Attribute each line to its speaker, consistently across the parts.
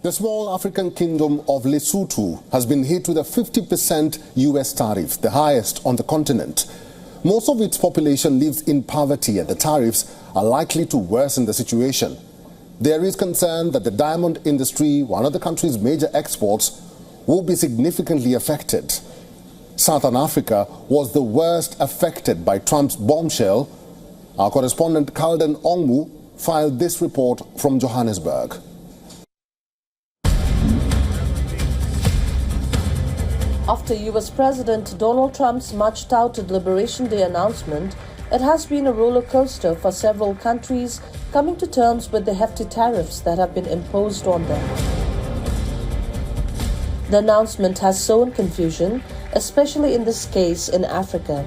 Speaker 1: The small African kingdom of Lesotho has been hit with a 50% US tariff, the highest on the continent. Most of its population lives in poverty, and the tariffs are likely to worsen the situation. There is concern that the diamond industry, one of the country's major exports, will be significantly affected. Southern Africa was the worst affected by Trump's bombshell. Our correspondent Kalden Ongmu filed this report from Johannesburg.
Speaker 2: After US President Donald Trump's much-touted Liberation Day announcement, it has been a roller coaster for several countries coming to terms with the hefty tariffs that have been imposed on them. The announcement has sown confusion, especially in this case in Africa.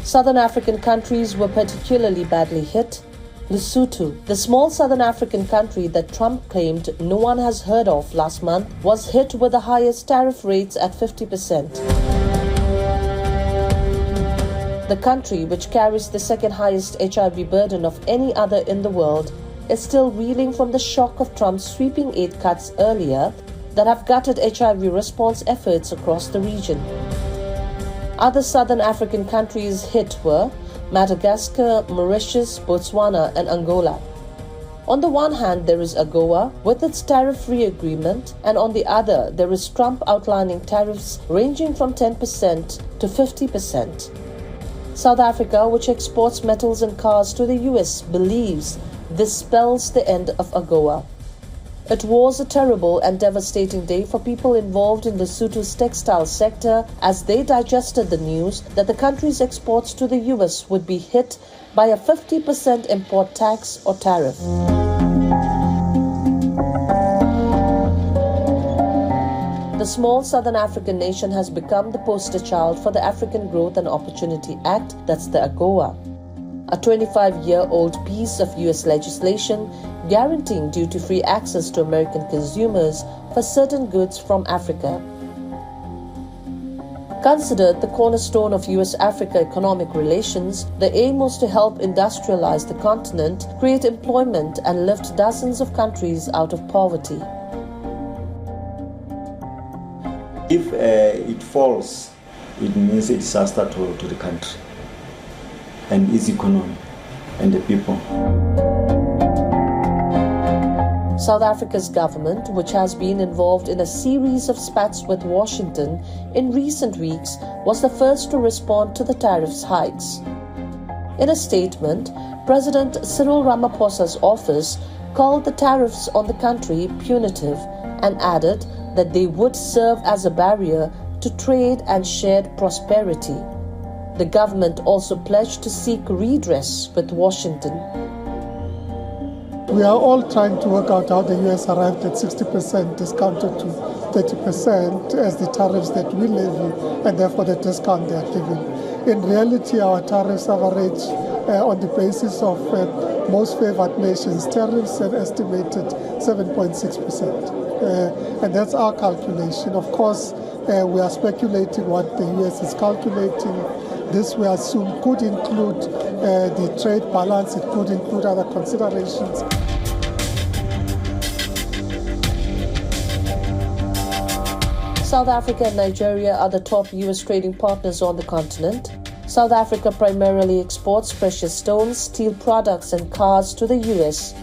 Speaker 2: Southern African countries were particularly badly hit. Lesotho, the small southern African country that Trump claimed no one has heard of last month, was hit with the highest tariff rates at 50%. The country, which carries the second highest HIV burden of any other in the world, is still reeling from the shock of Trump's sweeping aid cuts earlier that have gutted HIV response efforts across the region. Other southern African countries hit were Madagascar, Mauritius, Botswana and Angola. On the one hand, there is AGOA with its tariff-free agreement, and on the other, there is Trump outlining tariffs ranging from 10% to 50%. South Africa, which exports metals and cars to the US, believes this spells the end of AGOA. It was a terrible and devastating day for people involved in Lesotho's textile sector as they digested the news that the country's exports to the US would be hit by a 50% import tax or tariff. The small southern African nation has become the poster child for the African Growth and Opportunity Act, that's the AGOA, a 25-year-old piece of US legislation guaranteeing duty-free access to American consumers for certain goods from Africa. Considered the cornerstone of US-Africa economic relations, the aim was to help industrialize the continent, create employment, and lift dozens of countries out of poverty.
Speaker 3: If it falls, it means a disaster to the country and its economy and the people.
Speaker 2: South Africa's government, which has been involved in a series of spats with Washington in recent weeks, was the first to respond to the tariffs hikes. In a statement, President Cyril Ramaphosa's office called the tariffs on the country punitive and added that they would serve as a barrier to trade and shared prosperity. The government also pledged to seek redress with Washington.
Speaker 4: We are all trying to work out how the US arrived at 60% discounted to 30% as the tariffs that we levy, and therefore the discount they are giving. In reality, our tariffs average on the basis of most favored nations, tariffs are estimated 7.6%. And that's our calculation. Of course, we are speculating what the US is calculating. This, we assume, could include the trade balance, it could include other considerations.
Speaker 2: South Africa and Nigeria are the top US trading partners on the continent. South Africa primarily exports precious stones, steel products and cars to the US.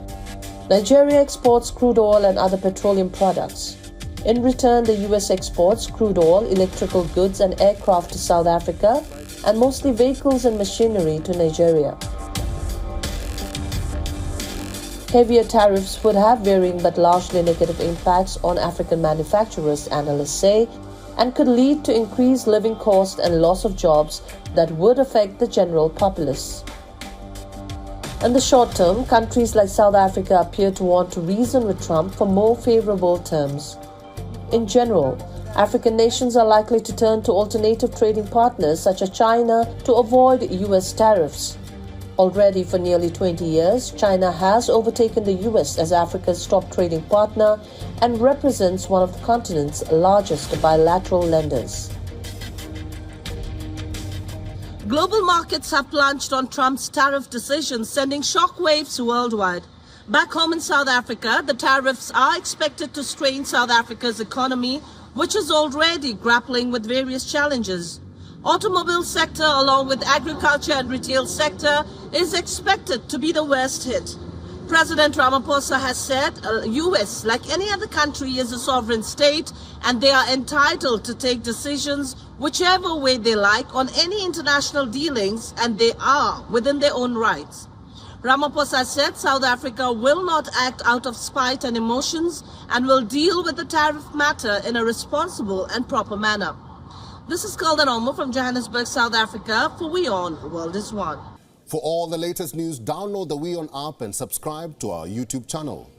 Speaker 2: Nigeria exports crude oil and other petroleum products. In return, the US exports crude oil, electrical goods and aircraft to South Africa, and mostly vehicles and machinery to Nigeria. Heavier tariffs would have varying but largely negative impacts on African manufacturers, analysts say, and could lead to increased living costs and loss of jobs that would affect the general populace. In the short term, countries like South Africa appear to want to reason with Trump for more favorable terms. In general, African nations are likely to turn to alternative trading partners such as China to avoid US tariffs. Already for nearly 20 years, China has overtaken the US as Africa's top trading partner and represents one of the continent's largest bilateral lenders.
Speaker 5: Global markets have plunged on Trump's tariff decision, sending shockwaves worldwide.
Speaker 2: Back home in South Africa, the tariffs are expected to strain South Africa's economy, which is already grappling with various challenges. Automobile sector, along with agriculture and retail sector, is expected to be the worst hit. President Ramaphosa has said US, like any other country, is a sovereign state and they are entitled to take decisions whichever way they like on any international dealings, and they are within their own rights. Ramaphosa said South Africa will not act out of spite and emotions and will deal with the tariff matter in a responsible and proper manner. This is Kaldan Omo from Johannesburg, South Africa for WION The World is One.
Speaker 1: For all the latest news, download the WION app and subscribe to our YouTube channel.